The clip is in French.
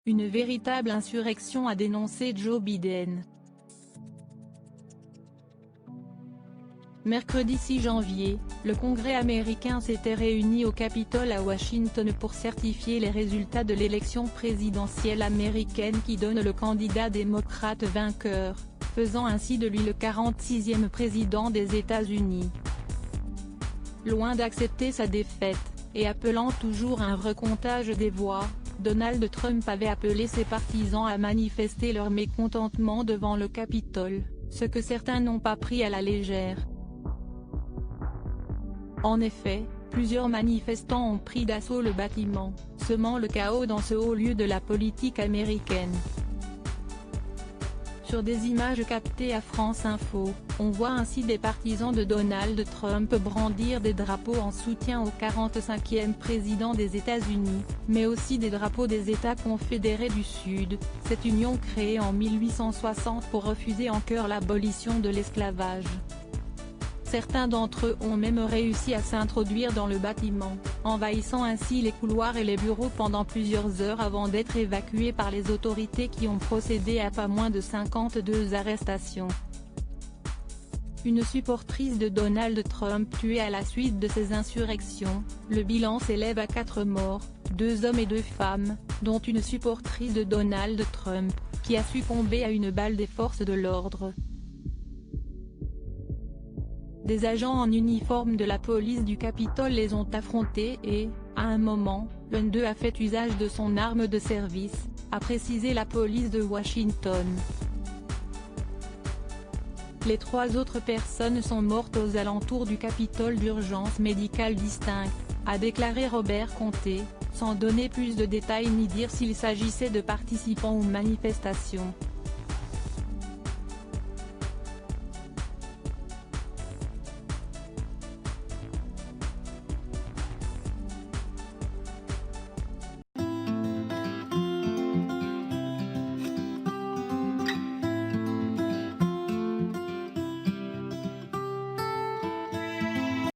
Une véritable insurrection, a dénoncé Joe Biden. Mercredi 6 janvier, le Congrès américain s'était réuni au Capitole à Washington pour certifier les résultats de l'élection présidentielle américaine qui donne le candidat démocrate vainqueur, faisant ainsi de lui le 46e président des États-Unis. Loin d'accepter sa défaite, et appelant toujours à un recomptage des voix, Donald Trump avait appelé ses partisans à manifester leur mécontentement devant le Capitole, ce que certains n'ont pas pris à la légère. En effet, plusieurs manifestants ont pris d'assaut le bâtiment, semant le chaos dans ce haut lieu de la politique américaine. Sur des images captées à France Info, on voit ainsi des partisans de Donald Trump brandir des drapeaux en soutien au 45e président des États-Unis, mais aussi des drapeaux des États confédérés du Sud, cette union créée en 1860 pour refuser en chœur l'abolition de l'esclavage. Certains d'entre eux ont même réussi à s'introduire dans le bâtiment, envahissant ainsi les couloirs et les bureaux pendant plusieurs heures avant d'être évacués par les autorités qui ont procédé à pas moins de 52 arrestations. Une supportrice de Donald Trump tuée à la suite de ces insurrections, le bilan s'élève à 4 morts, 2 hommes et 2 femmes, dont une supportrice de Donald Trump, qui a succombé à une balle des forces de l'ordre. Des agents en uniforme de la police du Capitole les ont affrontés et, à un moment, l'un d'eux a fait usage de son arme de service, a précisé la police de Washington. Les 3 autres personnes sont mortes aux alentours du Capitole d'urgence médicale distincte, a déclaré Robert Conté, sans donner plus de détails ni dire s'il s'agissait de participants aux manifestations.